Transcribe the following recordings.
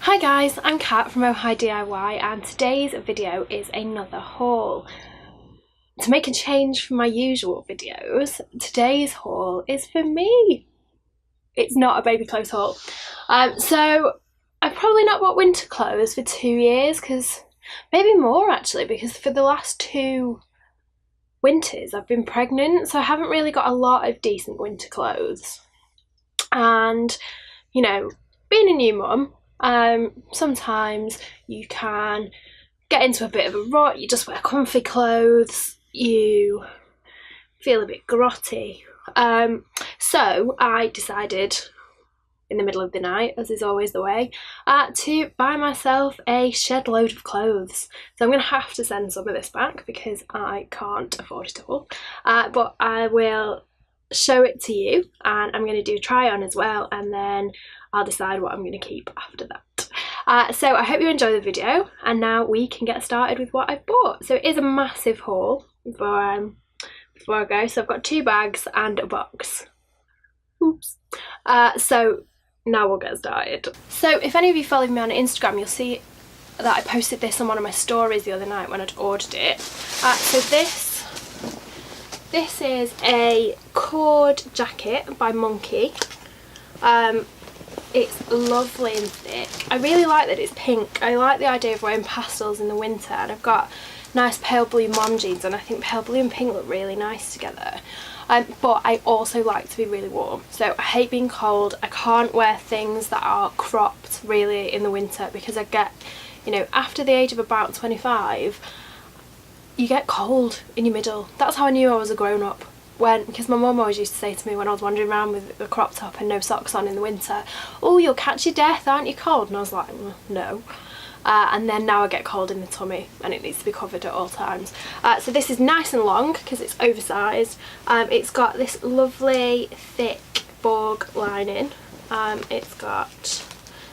Hi guys, I'm Kat from Oh Hi DIY and today's video is another haul. To make a change from my usual videos, today's haul is for me. It's not a baby clothes haul. So I've probably not bought winter clothes for 2 years, maybe more actually, because for the last 2 winters I've been pregnant, so I haven't really got a lot of decent winter clothes. And, you know, being a new mum, sometimes you can get into a bit of a rut, you just wear comfy clothes, you feel a bit grotty. So I decided in the middle of the night, as is always the way, to buy myself a shed load of clothes. So I'm going to have to send some of this back because I can't afford it all, but I will show it to you and I'm going to do a try on as well, and then I'll decide what I'm going to keep after that. So I hope you enjoy the video, and now we can get started with what I've bought. So it is a massive haul before I go. So I've got 2 bags and a box. Oops. So now we'll get started. So if any of you follow me on Instagram, you'll see that I posted this on one of my stories the other night when I'd ordered it. So this is a cord jacket by Monki. It's lovely and thick. I really like that it's pink. I like the idea of wearing pastels in the winter, and I've got nice pale blue mom jeans, and I think pale blue and pink look really nice together. But I also like to be really warm, so I hate being cold. I can't wear things that are cropped really in the winter because I get, you know, after the age of about 25, you get cold in your middle. That's how I knew I was a grown-up. Because my mum always used to say to me when I was wandering around with a crop top and no socks on in the winter, "Oh, you'll catch your death, aren't you cold?" And I was like, no. And then now I get cold in the tummy and it needs to be covered at all times. So this is nice and long because it's oversized. It's got this lovely thick Borg lining. It's got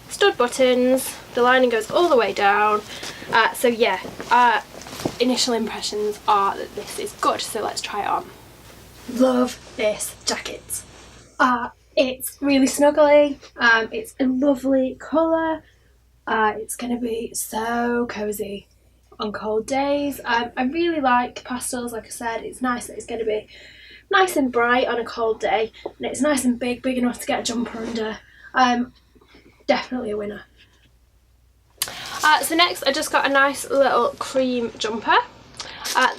stud buttons. The lining goes all the way down. So yeah, initial impressions are that this is good, so let's try it on. Love this jacket. It's really snuggly. It's a lovely colour. It's going to be so cosy on cold days. I really like pastels. Like I said, it's nice that it's going to be nice and bright on a cold day, and it's nice and big enough to get a jumper under. Definitely a winner. So next I just got a nice little cream jumper.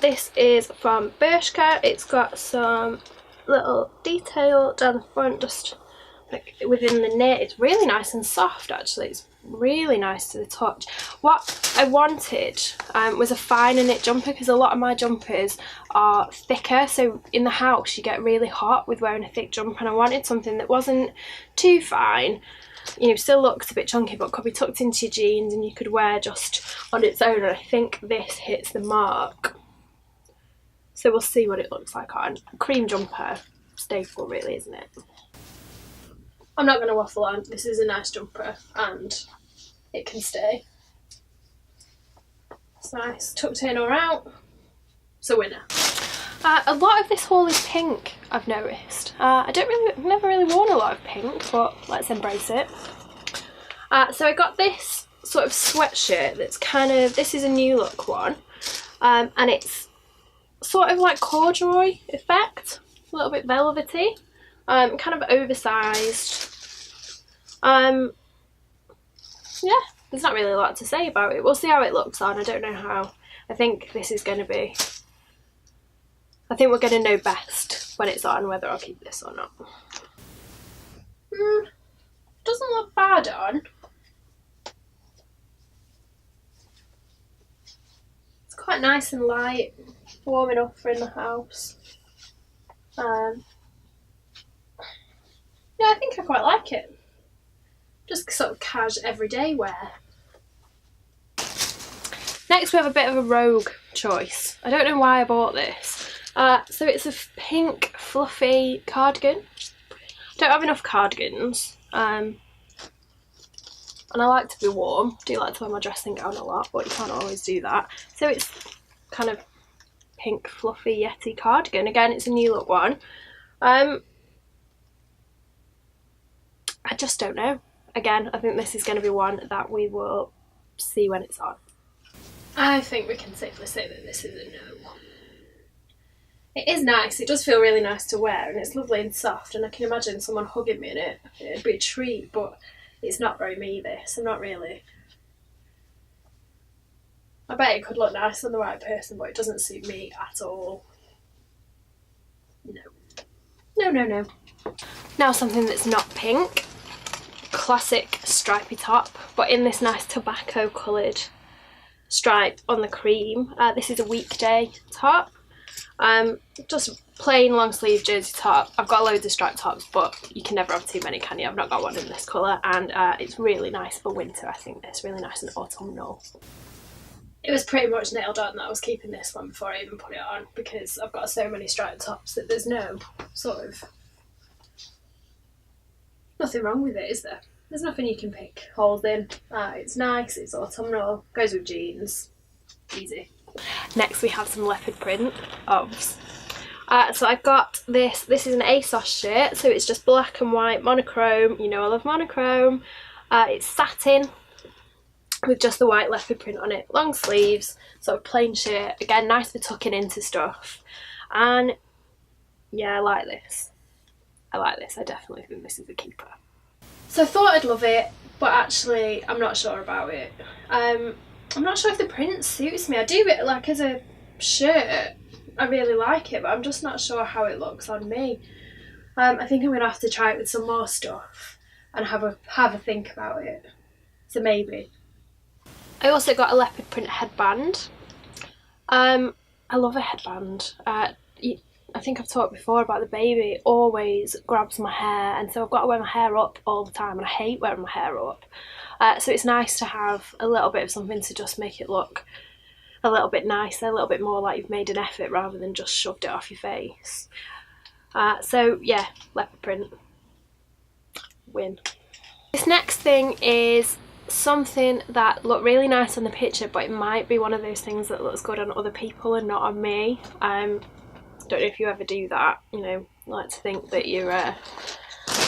This is from Bershka. It's got some little detail down the front, just like within the knit. It's really nice and soft actually. It's really nice to the touch. What I wanted was a finer knit jumper, because a lot of my jumpers are thicker, so in the house you get really hot with wearing a thick jumper, and I wanted something that wasn't too fine, you know, still looks a bit chunky but could be tucked into your jeans and you could wear just on its own, and I think this hits the mark. So we'll see what it looks like on. Cream jumper, staple really, isn't it? I'm not going to waffle on. This is a nice jumper and it can stay. It's nice, tucked in or out. It's a winner. A lot of this haul is pink, I've noticed. I've never really worn a lot of pink, but let's embrace it. So I got this sort of sweatshirt that's kind of, this is a new look one, and it's sort of like corduroy effect, a little bit velvety, kind of oversized. Yeah, there's not really a lot to say about it. We'll see how it looks on. I don't know how. I think this is going to be, I think we're going to know best when it's on whether I'll keep this or not. Doesn't look bad on. It's quite nice and light, warm enough for in the house. Yeah, I think I quite like it. Just sort of cash everyday wear. Next we have a bit of a rogue choice. I don't know why I bought this. So it's a pink fluffy cardigan. I don't have enough cardigans, and I like to be warm. I do like to wear my dressing gown a lot, but you can't always do that. So it's kind of pink fluffy yeti cardigan. Again, it's a new look one. I just don't know. again, I think this is going to be one that we will see when it's on. I think we can safely say that this is a no. It is nice, it does feel really nice to wear, and it's lovely and soft, and I can imagine someone hugging me in it. It'd be a treat, but it's not very me, this. I'm not really. I bet it could look nice on the right person, but it doesn't suit me at all. No. No, no, no. Now something that's not pink. Classic stripy top, but in this nice tobacco coloured stripe on the cream. This is a weekday top. Just plain long sleeve jersey top. I've got loads of striped tops, but you can never have too many, can you? I've not got one in this colour, and it's really nice for winter. I think it's really nice and autumnal. It was pretty much nailed on that I was keeping this one before I even put it on, because I've got so many striped tops that there's no sort of nothing wrong with it, is there? There's nothing you can pick holes in. It's nice, it's autumnal, goes with jeans, easy. Next we have some leopard print obvs. So I've got this is an Asos shirt, so it's just black and white, monochrome, you know I love monochrome. It's satin with just the white leopard print on it, long sleeves, sort of plain shirt, again nice for tucking into stuff, and yeah, I like this. I definitely think this is a keeper. So I thought I'd love it, but actually I'm not sure about it. I'm not sure if the print suits me. I do it like as a shirt, I really like it, but I'm just not sure how it looks on me. I think I'm going to have to try it with some more stuff and have a think about it. So maybe. I also got a leopard print headband. I love a headband. I think I've talked before about the baby always grabs my hair, and so I've got to wear my hair up all the time, and I hate wearing my hair up. So it's nice to have a little bit of something to just make it look a little bit nicer, a little bit more like you've made an effort rather than just shoved it off your face. So yeah, leopard print. Win. This next thing is something that looked really nice on the picture, but it might be one of those things that looks good on other people and not on me. Don't know if you ever do that, you know, like to think that you're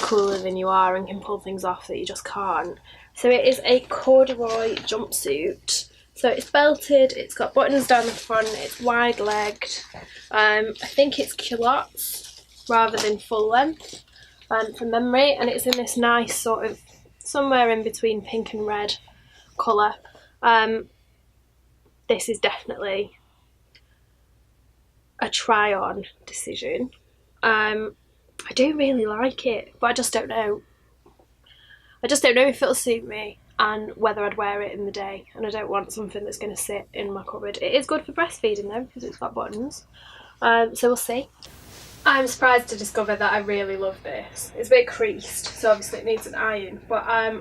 cooler than you are and can pull things off that you just can't. So it is a corduroy jumpsuit. So it's belted, it's got buttons down the front, it's wide legged. I think it's culottes rather than full length from memory, and it's in this nice sort of somewhere in between pink and red colour. This is definitely a try on decision. I do really like it, but I just don't know. I just don't know if it'll suit me and whether I'd wear it in the day, and I don't want something that's going to sit in my cupboard. It is good for breastfeeding though, because it's got buttons, so we'll see. I'm surprised to discover that I really love this. It's a bit creased, so obviously it needs an iron, but I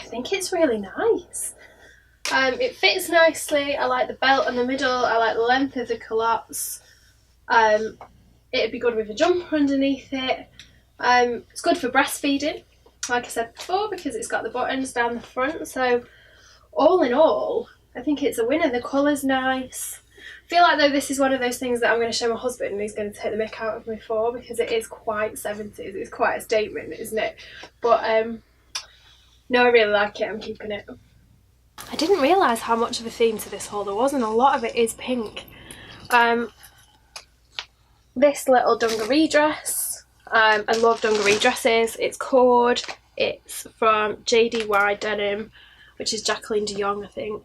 think it's really nice. It fits nicely. I like the belt in the middle, I like the length of the culottes. It'd be good with a jumper underneath it. It's good for breastfeeding, like I said before, because it's got the buttons down the front. So all in all, I think it's a winner. The colour's nice. I feel like though this is one of those things that I'm going to show my husband and he's going to take the mick out of me for, because it is quite 70s. It's quite a statement, isn't it? But no, I really like it. I'm keeping it. I didn't realise how much of a theme to this haul there was, and a lot of it is pink. This little dungaree dress. I love dungaree dresses. It's cord. It's from JDY Denim, which is Jacqueline de Jong, I think.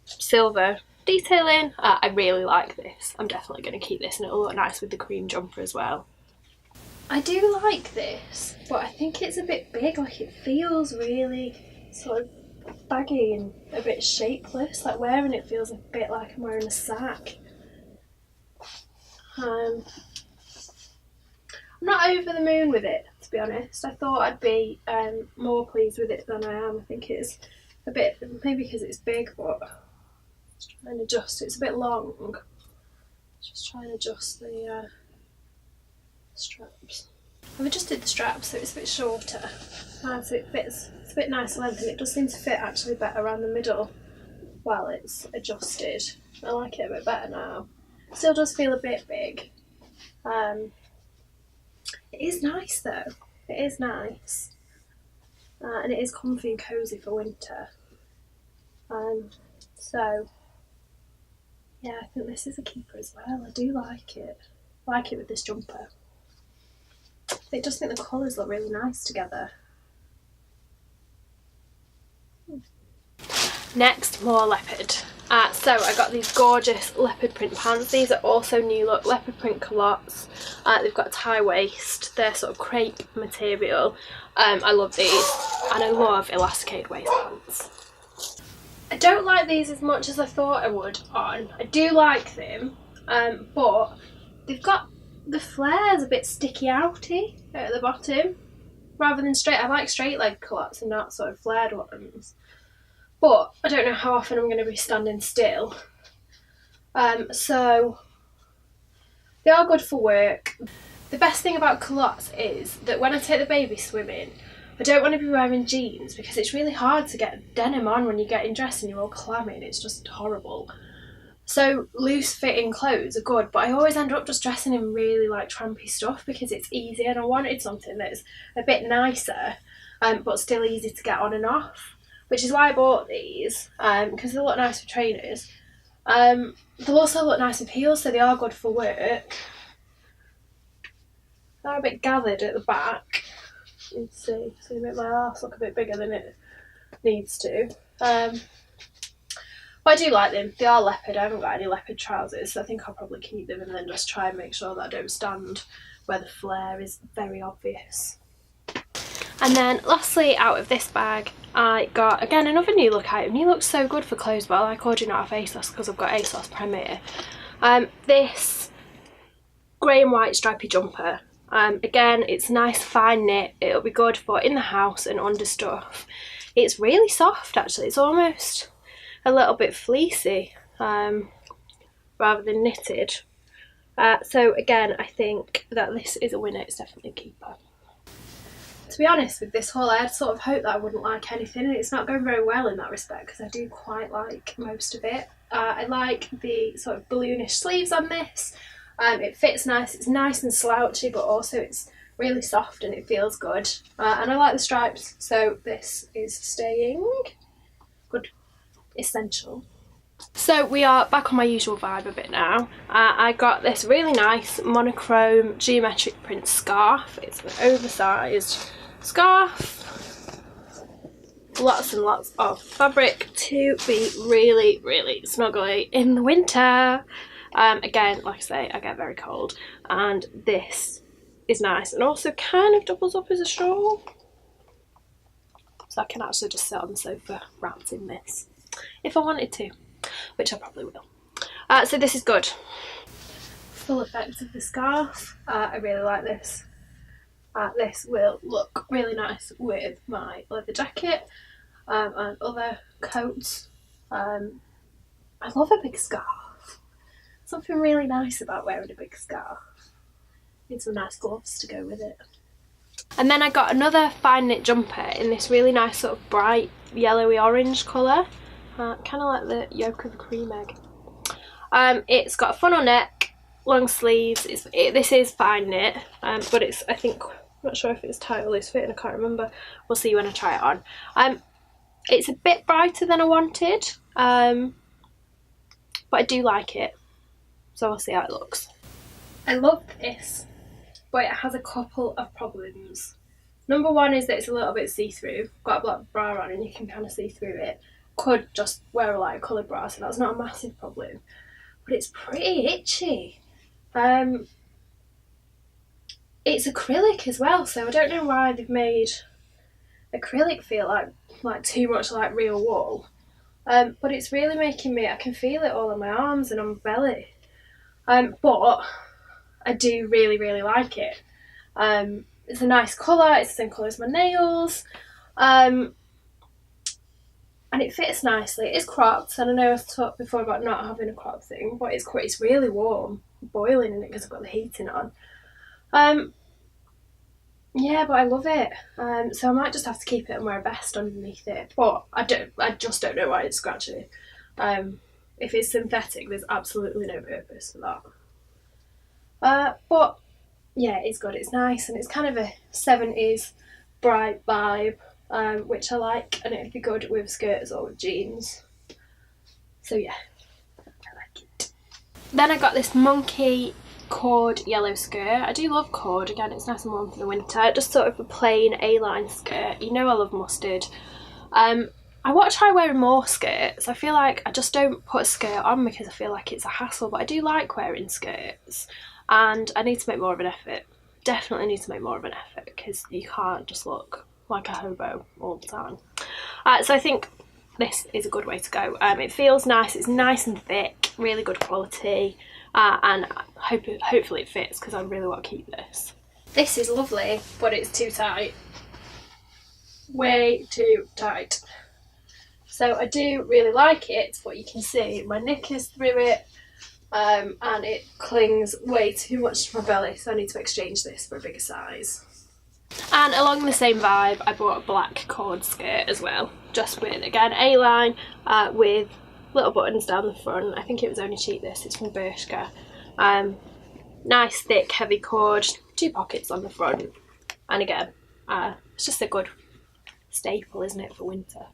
Silver detailing. I really like this. I'm definitely going to keep this, and it'll look nice with the cream jumper as well. I do like this, but I think it's a bit big. Like, it feels really sort of baggy and a bit shapeless. Like, wearing it feels a bit like I'm wearing a sack. I'm not over the moon with it, to be honest. I thought I'd be more pleased with it than I am. I think it's a bit, maybe because it's big, but just trying to adjust. It's a bit long. Just trying to adjust the straps. I've adjusted the straps so it's a bit shorter, so it fits. It's a bit nicer length, and it does seem to fit actually better around the middle while it's adjusted. I like it a bit better now. Still does feel a bit big. It is nice though. It is nice. and it is comfy and cosy for winter. So yeah, I think this is a keeper as well. I do like it. I like it with this jumper. I just think the colours look really nice together. Next, more leopard. So I got these gorgeous leopard print pants. These are also new look leopard print culottes. They've got a tie waist. They're sort of crepe material. I love these, and I love elasticated waist pants. I don't like these as much as I thought I would on. I do like them, but they've got the flares a bit sticky outy at the bottom rather than straight. I like straight leg culottes and not sort of flared ones. But I don't know how often I'm going to be standing still. So they are good for work. The best thing about culottes is that when I take the baby swimming, I don't want to be wearing jeans because it's really hard to get denim on when you're getting dressed and you're all clammy and it's just horrible. So loose fitting clothes are good, but I always end up just dressing in really like trampy stuff because it's easy, and I wanted something that's a bit nicer but still easy to get on and off. Which is why I bought these, because they look nice for trainers. They'll also look nice with heels, so they are good for work. They're a bit gathered at the back. You can see, so they make my arse look a bit bigger than it needs to. But I do like them. They are leopard. I haven't got any leopard trousers, so I think I'll probably keep them and then just try and make sure that I don't stand where the flare is very obvious. And then lastly, out of this bag, I got, again, another new look item. New looks so good for clothes, but I like ordering out of Asos because I've got Asos Premier. This grey and white stripy jumper. Again, it's nice fine knit. It'll be good for in the house and under stuff. It's really soft actually. It's almost a little bit fleecy rather than knitted. So again, I think that this is a winner. It's definitely a keeper. To be honest with this haul, I had sort of hoped that I wouldn't like anything, and it's not going very well in that respect because I do quite like most of it. I like the sort of balloonish sleeves on this. It fits nice, it's nice and slouchy, but also it's really soft and it feels good. And I like the stripes, so this is staying. Good. Essential. So we are back on my usual vibe a bit now. I got this really nice monochrome geometric print scarf. It's an oversized scarf. Lots and lots of fabric to be really, really snuggly in the winter. Again, like I say, I get very cold, and this is nice and also kind of doubles up as a shawl. So I can actually just sit on the sofa wrapped in this if I wanted to, which I probably will. So this is good. Full effect of the scarf. I really like this. This will look really nice with my leather jacket and other coats. I love a big scarf. Something really nice about wearing a big scarf. Need some nice gloves to go with it. And then I got another fine knit jumper in this really nice sort of bright yellowy orange colour. Kind of like the yolk of a cream egg. It's got a funnel neck, long sleeves. This is fine knit, but it's, I think, I'm not sure if it's tight or loose fitting, I can't remember. We'll see when I try it on. It's a bit brighter than I wanted, but I do like it, so we'll see how it looks. I love this, but it has a couple of problems. Number one is that it's a little bit see-through. Got a black bra on and you can kind of see through it. Could just wear a light coloured bra, so that's not a massive problem. But it's pretty itchy. It's acrylic as well, so I don't know why they've made acrylic feel like too much like real wool. But it's really making me, I can feel it all on my arms and on my belly. But I do really, really like it. It's a nice colour, it's the same colour as my nails. And it fits nicely. It's cropped, and I know I've talked before about not having a crop thing, but it's really warm, boiling in it because I've got the heating on. Yeah, but I love it. So I might just have to keep it and wear a vest underneath it. But I just don't know why it's scratchy. If it's synthetic, there's absolutely no purpose for that. But yeah, it's good. It's nice, and it's kind of a 70s bright vibe. which I like, and it'd be good with skirts or with jeans. So yeah, I like it. Then I got this Monki cord yellow skirt. I do love cord, again it's nice and warm for the winter. Just sort of a plain A-line skirt. You know I love mustard. I want to try wearing more skirts. I feel like I just don't put a skirt on because I feel like it's a hassle, but I do like wearing skirts and I need to make more of an effort. Definitely need to make more of an effort because you can't just look like a hobo all the time. So I think this is a good way to go. It feels nice, it's nice and thick, really good quality, and hopefully it fits because I really want to keep this. This is lovely, but it's too tight. Way too tight. So I do really like it, but you can see my neck is through it, and it clings way too much to my belly, so I need to exchange this for a bigger size. And along the same vibe, I bought a black cord skirt as well, just with, again, A-line, with little buttons down the front. I think it was only cheap, this, it's from Bershka. Nice, thick, heavy cord, 2 pockets on the front, and again, it's just a good staple, isn't it, for winter.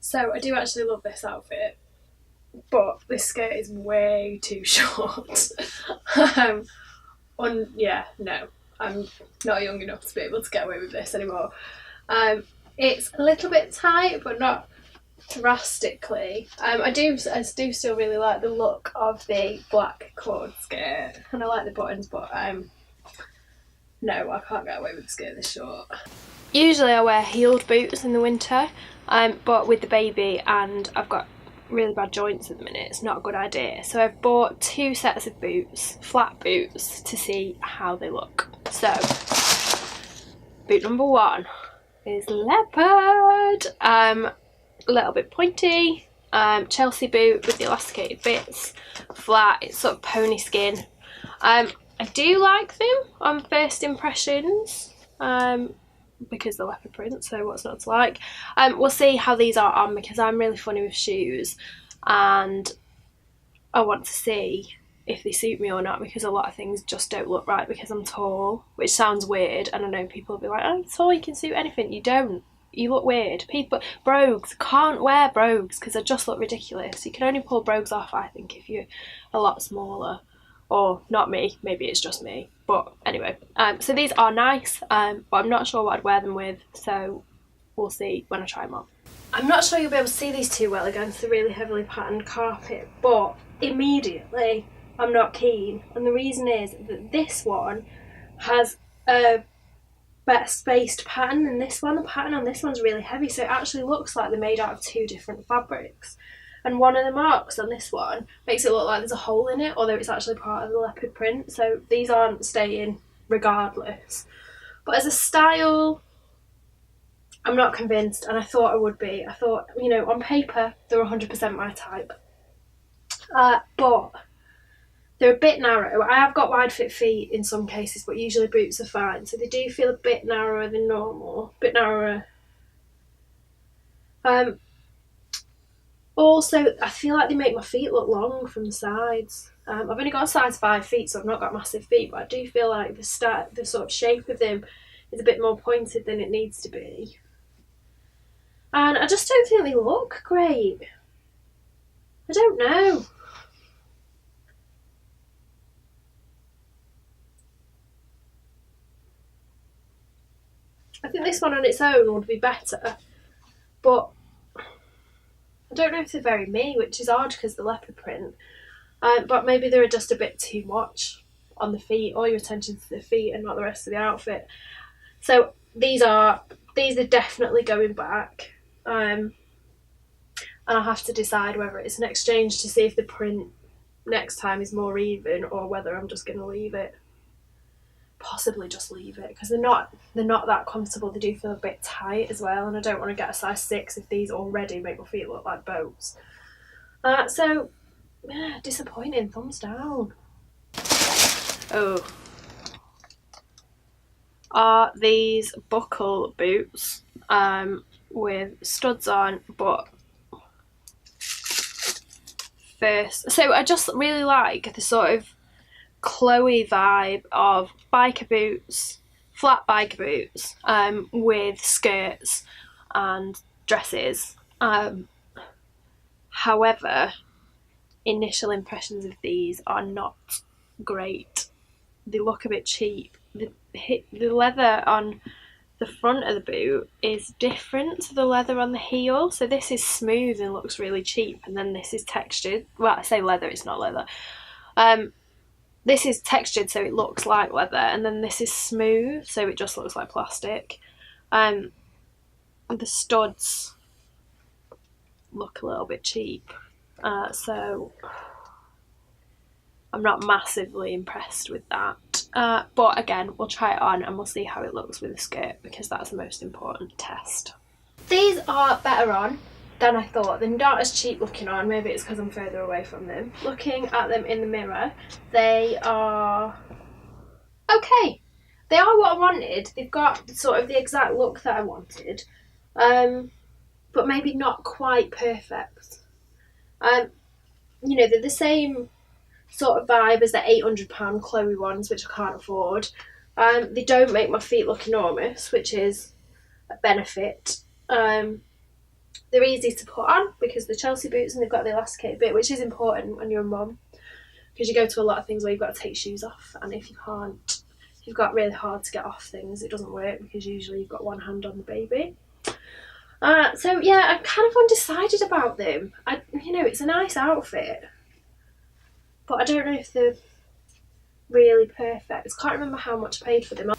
So I do actually love this outfit, but this skirt is way too short. Yeah, no, I'm not young enough to be able to get away with this anymore. It's a little bit tight, but not drastically. I do still really like the look of the black cord skirt, and I like the buttons, but no, I can't get away with the skirt this short. Usually I wear heeled boots in the winter, but with the baby and I've got really bad joints at the minute, it's not a good idea. So I've bought 2 sets of boots, flat boots, to see how they look. So, boot number 1 is Leopard, a little bit pointy, Chelsea boot with the elasticated bits, flat, it's sort of pony skin. I do like them on first impressions, because the leopard print, so what's not to like. We'll see how these are on because I'm really funny with shoes and I want to see if they suit me or not, because a lot of things just don't look right because I'm tall, which sounds weird, and I know people will be like, oh, you're tall, you can suit anything. You don't. You look weird. People, brogues, can't wear brogues because they just look ridiculous. You can only pull brogues off, I think, if you're a lot smaller. Or not me, maybe it's just me, but anyway. So these are nice, but I'm not sure what I'd wear them with, so we'll see when I try them on. I'm not sure you'll be able to see these too well against the really heavily patterned carpet, but immediately I'm not keen, and the reason is that this one has a better spaced pattern than this one. The pattern on this one's really heavy, so it actually looks like they're made out of 2 different fabrics. And one of the marks on this one makes it look like there's a hole in it, although it's actually part of the leopard print, so these aren't staying regardless. But as a style, I'm not convinced, and I thought I would be. I thought, you know, on paper, they're 100% my type. But they're a bit narrow. I have got wide fit feet in some cases, but usually boots are fine, so they do feel a bit narrower than normal, a bit narrower. Also, I feel like they make my feet look long from the sides. I've only got a size 5 feet, so I've not got massive feet, but I do feel like the sort of shape of them is a bit more pointed than it needs to be. And I just don't think they look great. I don't know. I think this one on its own would be better, but I don't know if they're very me, which is odd because the leopard print, but maybe they're just a bit too much on the feet, all your attention to the feet and not the rest of the outfit. So these are definitely going back, and I'll have to decide whether it's an exchange to see if the print next time is more even, or whether I'm just going to leave it. Possibly just leave it, because they're not that comfortable. They do feel a bit tight as well, and I don't want to get a size 6 if these already make my feet look like boats. So yeah, disappointing, thumbs down. Oh, are these buckle boots with studs on, but first, so I just really like the sort of Chloe vibe of biker boots, flat biker boots with skirts and dresses. However, initial impressions of these are not great. They look a bit cheap. The leather on the front of the boot is different to the leather on the heel, so this is smooth and looks really cheap, and then this is textured. Well, I say leather, it's not leather. This is textured so it looks like leather, and then this is smooth so it just looks like plastic. The studs look a little bit cheap, so I'm not massively impressed with that. But again, we'll try it on and we'll see how it looks with a skirt, because that's the most important test. These are better on than I thought. They're not as cheap looking on. Maybe it's because I'm further away from them. Looking at them in the mirror, they are okay. They are what I wanted. They've got sort of the exact look that I wanted, but maybe not quite perfect. You know, they're the same sort of vibe as the £800 Chloe ones, which I can't afford. They don't make my feet look enormous, which is a benefit. They're easy to put on because they're Chelsea boots and they've got the elasticated bit, which is important when you're a mum, because you go to a lot of things where you've got to take shoes off, and if you've got really hard to get off things, it doesn't work because usually you've got one hand on the baby. So yeah, I'm kind of undecided about them. You know, it's a nice outfit, but I don't know if they're really perfect. I can't remember how much I paid for them.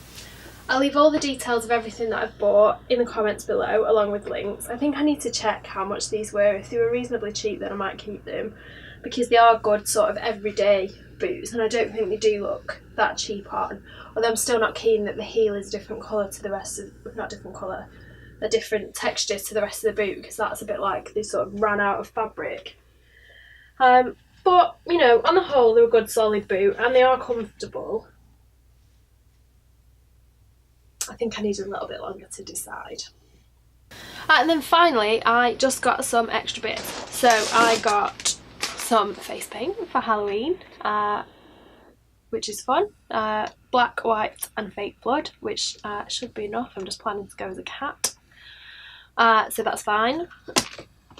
I'll leave all the details of everything that I've bought in the comments below, along with links. I think I need to check how much these were. If they were reasonably cheap, then I might keep them, because they are good sort of everyday boots, and I don't think they do look that cheap on. Although I'm still not keen that the heel is a different colour to the rest of, not different colour, a different texture to the rest of the boot, because that's a bit like they sort of ran out of fabric. But, you know, on the whole, they're a good solid boot and they are comfortable. I think I need a little bit longer to decide. And then finally, I just got some extra bits. So I got some face paint for Halloween, which is fun. Black, white and fake blood, which should be enough. I'm just planning to go as a cat. So that's fine.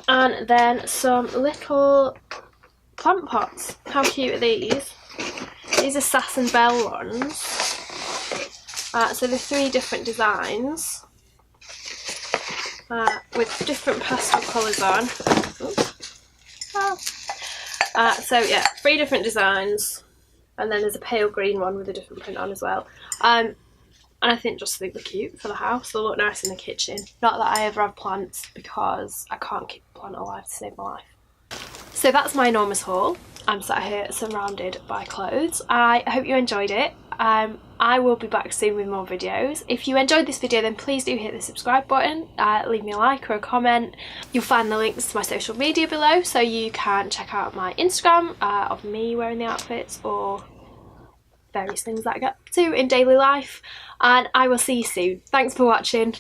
And then some little plant pots. How cute are these? These are Sass and Bell ones. So they're 3 different designs with different pastel colours on. So yeah, 3 different designs, and then there's a pale green one with a different print on as well. And I think they're cute for the house. They'll look nice in the kitchen. Not that I ever have plants, because I can't keep a plant alive to save my life. So that's my enormous haul. I'm sat here surrounded by clothes. I hope you enjoyed it. I will be back soon with more videos. If you enjoyed this video, then please do hit the subscribe button, leave me a like or a comment. You'll find the links to my social media below, so you can check out my Instagram of me wearing the outfits, or various things that I get up to in daily life. And I will see you soon. Thanks for watching.